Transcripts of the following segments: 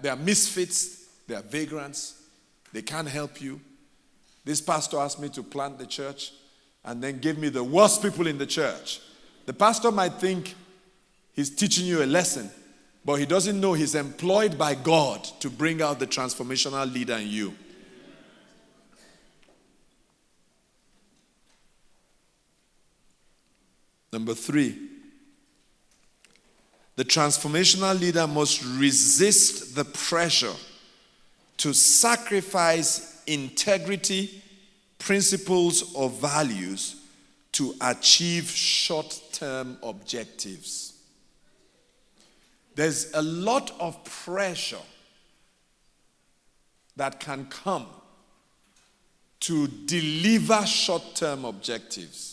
They are misfits. They are vagrants. They can't help you. This pastor asked me to plant the church and then gave me the worst people in the church. The pastor might think he's teaching you a lesson, but he doesn't know he's employed by God to bring out the transformational leader in you. Number 3, the transformational leader must resist the pressure to sacrifice integrity, principles, or values to achieve short-term objectives. There's a lot of pressure that can come to deliver short-term objectives.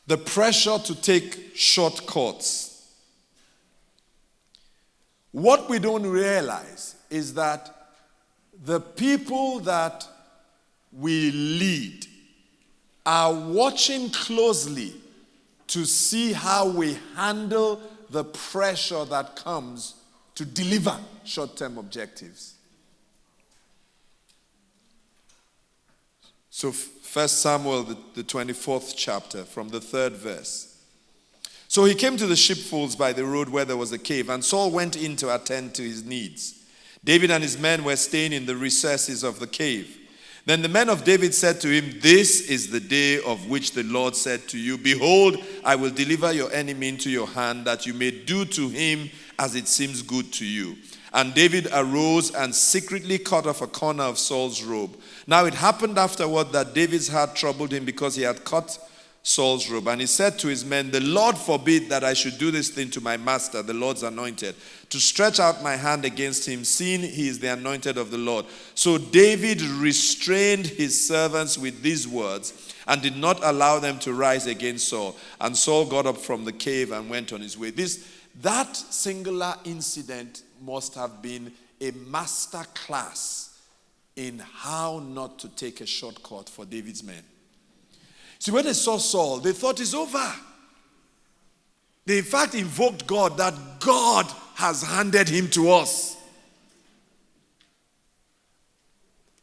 The pressure to take shortcuts. What we don't realize is that the people that we lead are watching closely to see how we handle the pressure that comes to deliver short-term objectives. So 1 Samuel, the 24th chapter, from the 3rd verse. So he came to the sheepfolds by the road where there was a cave, and Saul went in to attend to his needs. David and his men were staying in the recesses of the cave. Then the men of David said to him, "This is the day of which the Lord said to you, Behold, I will deliver your enemy into your hand, that you may do to him as it seems good to you." And David arose and secretly cut off a corner of Saul's robe. Now it happened afterward that David's heart troubled him because he had cut Saul's robe. And he said to his men, "The Lord forbid that I should do this thing to my master, the Lord's anointed, to stretch out my hand against him, seeing he is the anointed of the Lord." So David restrained his servants with these words and did not allow them to rise against Saul. And Saul got up from the cave and went on his way. That singular incident must have been a master class in how not to take a shortcut for David's men. See, when they saw Saul, they thought it's over. They in fact invoked God, that God has handed him to us.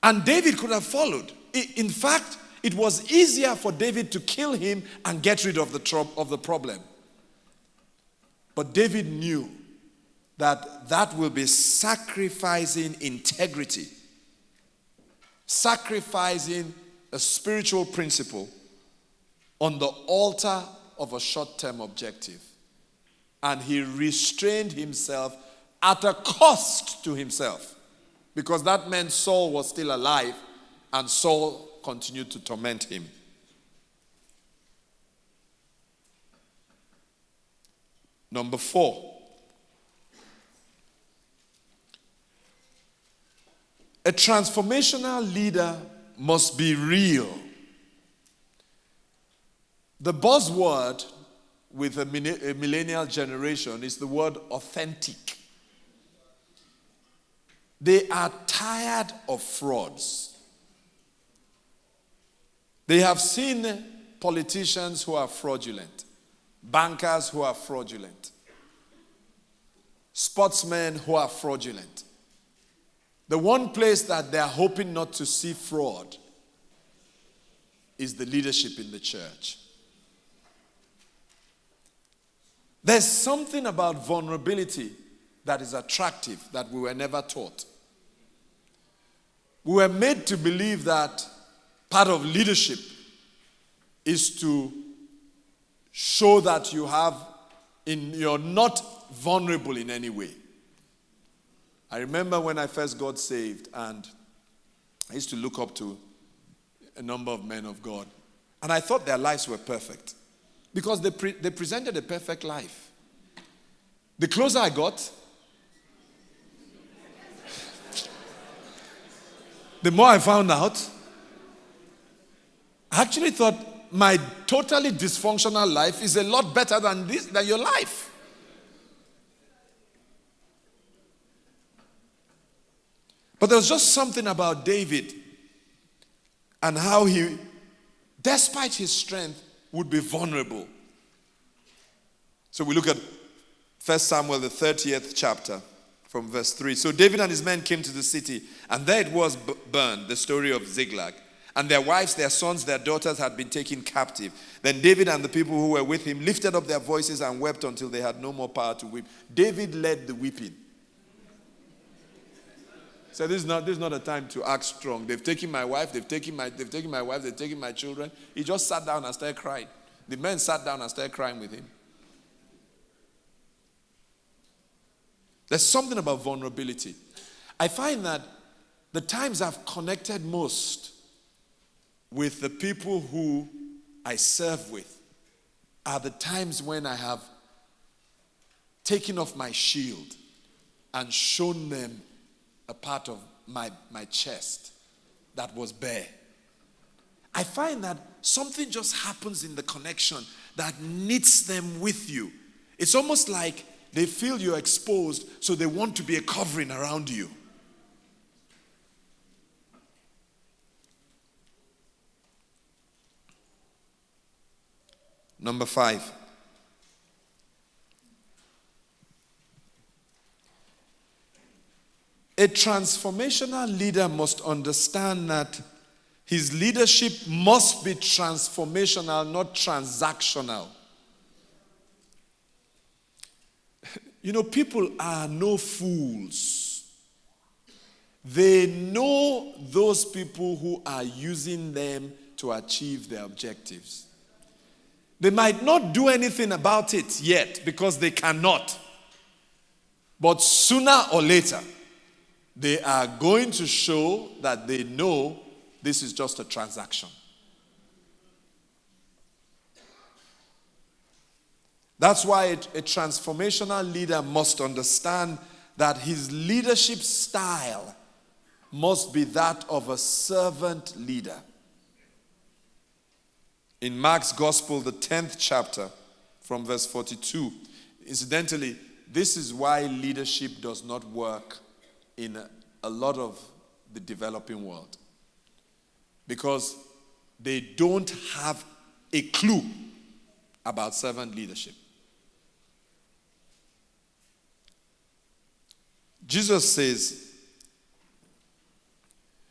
And David could have followed. In fact, it was easier for David to kill him and get rid of the problem. But David knew that will be sacrificing integrity, sacrificing a spiritual principle on the altar of a short-term objective. And he restrained himself at a cost to himself, because that meant Saul was still alive and Saul continued to torment him. Number 4. A transformational leader must be real. The buzzword with a millennial generation is the word authentic. They are tired of frauds. They have seen politicians who are fraudulent, bankers who are fraudulent, sportsmen who are fraudulent. The one place that they are hoping not to see fraud is the leadership in the church. There's something about vulnerability that is attractive that we were never taught. We were made to believe that part of leadership is to show that you're not vulnerable in any way. I remember when I first got saved, and I used to look up to a number of men of God, and I thought their lives were perfect because they presented a perfect life. The closer I got, the more I found out. I actually thought my totally dysfunctional life is a lot better than your life. But there was just something about David and how he, despite his strength, would be vulnerable. So we look at 1 Samuel, the 30th chapter, from verse 3. So David and his men came to the city, and there it was burned, the story of Ziklag. And their wives, their sons, their daughters had been taken captive. Then David and the people who were with him lifted up their voices and wept until they had no more power to weep. David led the weeping. So this is not a time to act strong. They've taken my wife, they've taken my wife, they've taken my children. He just sat down and started crying. The men sat down and started crying with him. There's something about vulnerability. I find that the times I've connected most with the people who I serve with are the times when I have taken off my shield and shown them a part of my chest that was bare. I find that something just happens in the connection that knits them with you. It's almost like they feel you're exposed, so they want to be a covering around you. Number 5. A transformational leader must understand that his leadership must be transformational, not transactional. You know, people are no fools. They know those people who are using them to achieve their objectives. They might not do anything about it yet because they cannot. But sooner or later, they are going to show that they know this is just a transaction. That's why a transformational leader must understand that his leadership style must be that of a servant leader. In Mark's Gospel, the 10th chapter, from verse 42, incidentally, this is why leadership does not work in a lot of the developing world. Because they don't have a clue about servant leadership. Jesus says,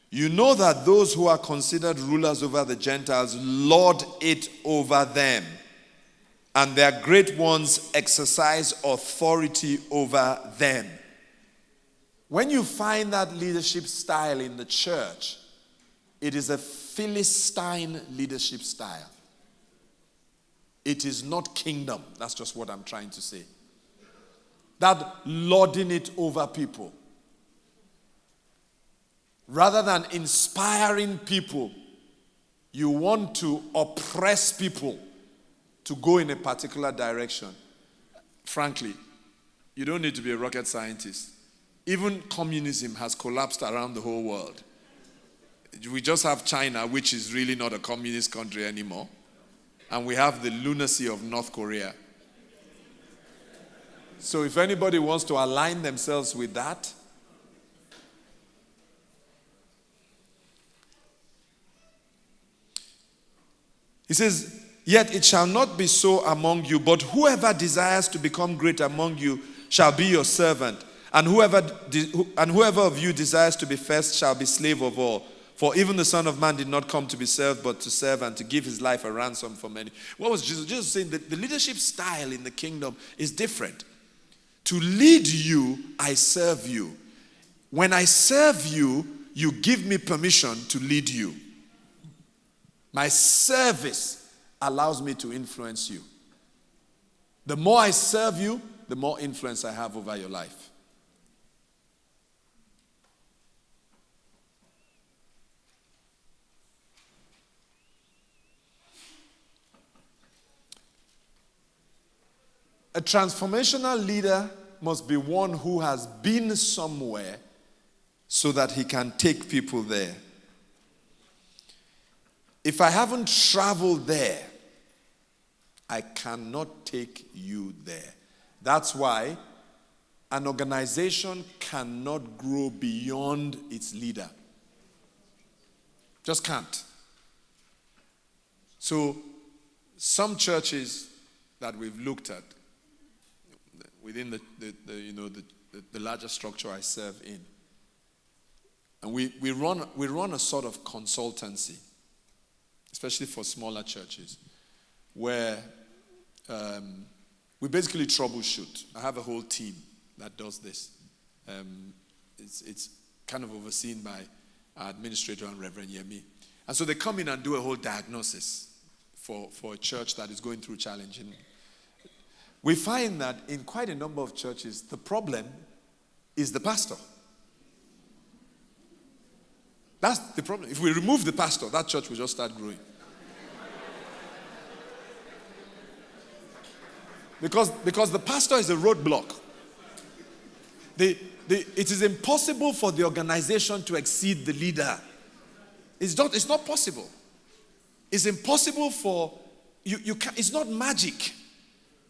you know that those who are considered rulers over the Gentiles lord it over them, and their great ones exercise authority over them. When you find that leadership style in the church, it is a Philistine leadership style. It is not kingdom. That's just what I'm trying to say. That lording it over people. Rather than inspiring people, you want to oppress people to go in a particular direction. Frankly, you don't need to be a rocket scientist. Even communism has collapsed around the whole world. We just have China, which is really not a communist country anymore. And we have the lunacy of North Korea. So if anybody wants to align themselves with that, he says, yet it shall not be so among you, but whoever desires to become great among you shall be your servant. And whoever of you desires to be first shall be slave of all. For even the Son of Man did not come to be served, but to serve and to give his life a ransom for many. What was Jesus? Jesus saying that the leadership style in the kingdom is different. To lead you, I serve you. When I serve you, you give me permission to lead you. My service allows me to influence you. The more I serve you, the more influence I have over your life. A transformational leader must be one who has been somewhere so that he can take people there. If I haven't traveled there, I cannot take you there. That's why an organization cannot grow beyond its leader. Just can't. So, some churches that we've looked at within the the larger structure I serve in. And we run a sort of consultancy, especially for smaller churches, where we basically troubleshoot. I have a whole team that does this. It's kind of overseen by our administrator and Reverend Yemi. And so they come in and do a whole diagnosis for a church that is going through challenging. We find that in quite a number of churches, the problem is the pastor. That's the problem. If we remove the pastor, that church will just start growing. Because the pastor is a roadblock. It is impossible for the organization to exceed the leader. It's not possible. It's impossible for you can, it's not magic.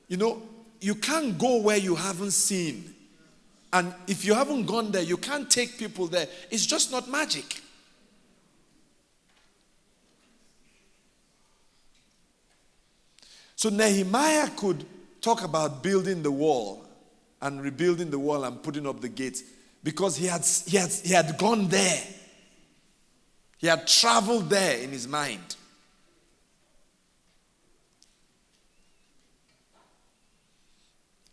You can't go where you haven't seen. And if you haven't gone there, you can't take people there. It's just not magic. So Nehemiah could talk about building the wall and rebuilding the wall and putting up the gates because he had gone there. He had traveled there in his mind.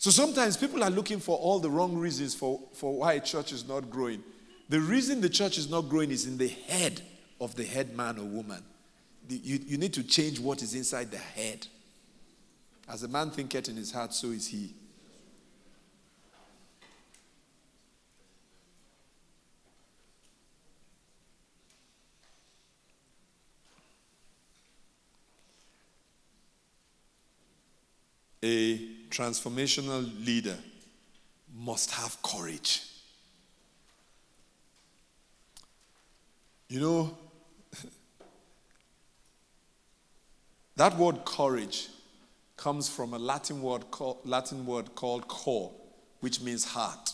So sometimes people are looking for all the wrong reasons for why a church is not growing. The reason the church is not growing is in the head of the head man or woman. You need to change what is inside the head. As a man thinketh in his heart, so is he. A transformational leader must have courage. That word courage comes from a Latin word called cor, which means heart.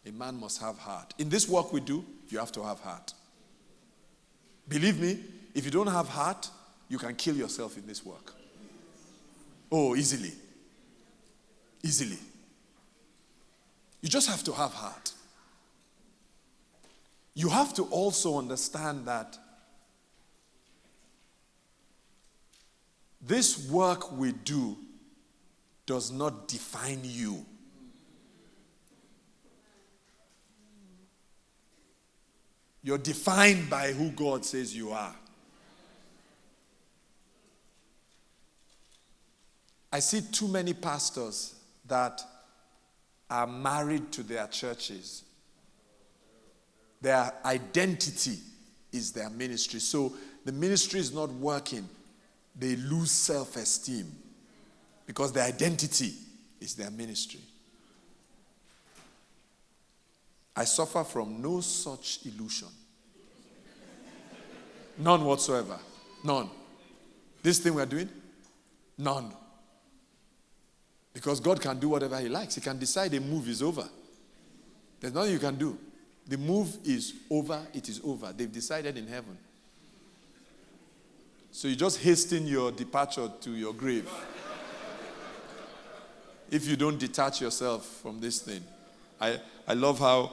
A man must have heart. In this work we do, you have to have heart. Believe me, if you don't have heart, you can kill yourself in this work. Oh, easily. Easily. You just have to have heart. You have to also understand that this work we do does not define you. You're defined by who God says you are. I see too many pastors that are married to their churches. Their identity is their ministry. So the ministry is not working. They lose self-esteem because their identity is their ministry. I suffer from no such illusion. None whatsoever. None. This thing we're doing? None. Because God can do whatever he likes. He can decide a move is over. There's nothing you can do. The move is over, it is over. They've decided in heaven. So you just hasten your departure to your grave. If you don't detach yourself from this thing. I love how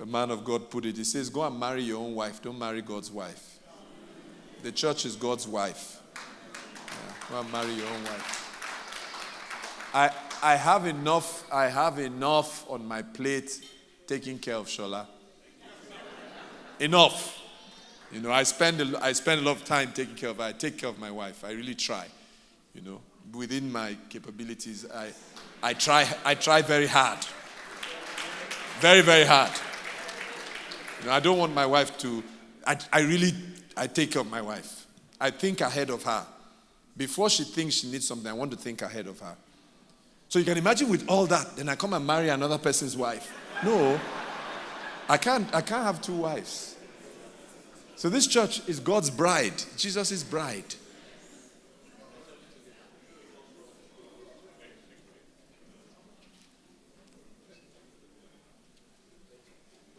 a man of God put it. He says, go and marry your own wife. Don't marry God's wife. The church is God's wife. Yeah, go and marry your own wife. I have enough on my plate taking care of Shola. Enough. I spend a lot of time taking care of her. I take care of my wife. I really try. Within my capabilities, I try very hard. Very, very hard. I don't want my wife to. I take care of my wife. I think ahead of her. Before she thinks she needs something, I want to think ahead of her. So you can imagine with all that, then I come and marry another person's wife. No, I can't have two wives. So this church is God's bride. Jesus' bride.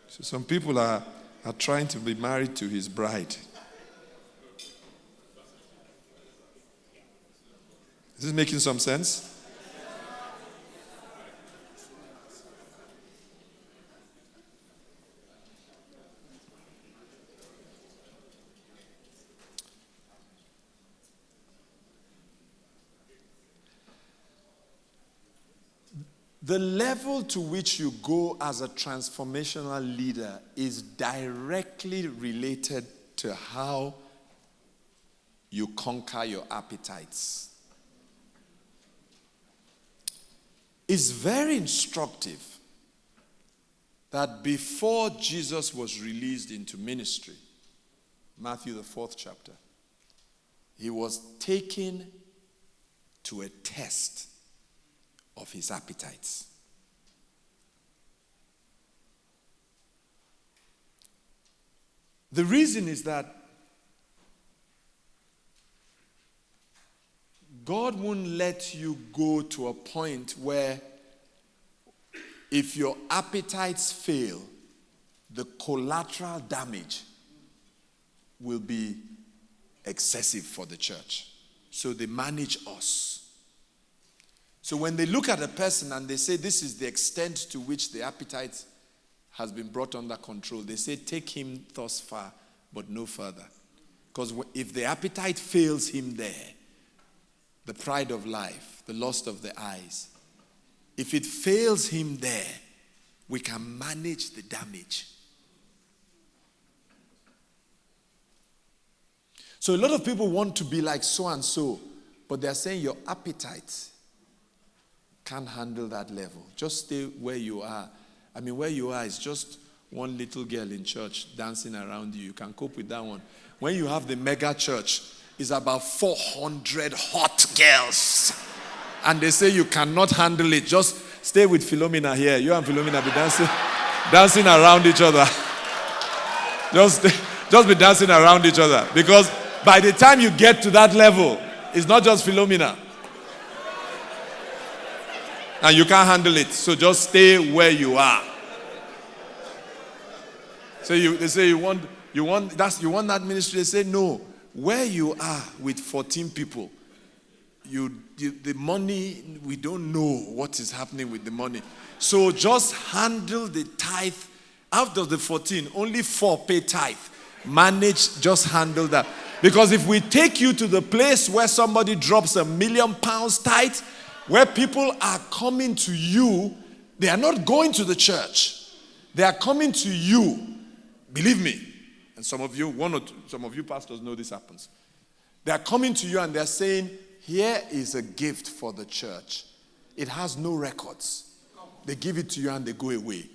So some people are trying to be married to his bride. Is this making some sense? the level to which you go as a transformational leader is directly related to how you conquer your appetites. It's very instructive that before Jesus was released into ministry, Matthew the 4th chapter, he was taken to a test of his appetites. The reason is that God won't let you go to a point where if your appetites fail, the collateral damage will be excessive for the church. So they manage us. So when they look at a person and they say this is the extent to which the appetite has been brought under control, they say take him thus far, but no further. Because if the appetite fails him there, the pride of life, the lust of the eyes, if it fails him there, we can manage the damage. So a lot of people want to be like so and so, but they're saying your appetite can't handle that level. Just stay where you are. I mean, where you are is just one little girl in church dancing around you. You can cope with that one. When you have the mega church, it's about 400 hot girls. And they say you cannot handle it. Just stay with Philomena here. You and Philomena be dancing around each other. Just be dancing around each other. Because by the time you get to that level, it's not just Philomena. And you can't handle it. So just stay where you are. So they say you want that ministry. They say no. Where you are with 14 people, the money, we don't know what is happening with the money. So just handle the tithe. Out of the 14, only 4 pay tithe. Manage, just handle that. Because if we take you to the place where somebody drops £1 million tithe, where people are coming to you, they are not going to the church. They are coming to you. Believe me. And some of you pastors know this happens. They are coming to you and they are saying, here is a gift for the church. It has no records. They give it to you and they go away.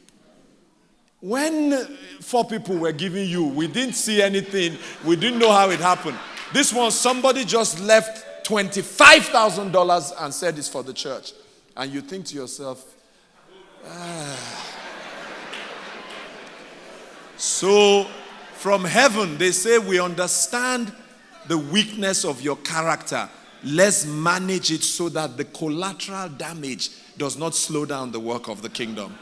When 4 people were giving you, we didn't see anything. We didn't know how it happened. This one, somebody just left $25,000 and said it's for the church. And you think to yourself, So from heaven, they say, we understand the weakness of your character. Let's manage it so that the collateral damage does not slow down the work of the kingdom.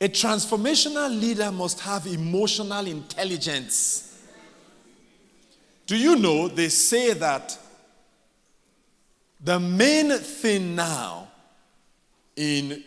A transformational leader must have emotional intelligence. Do you know they say that the main thing now in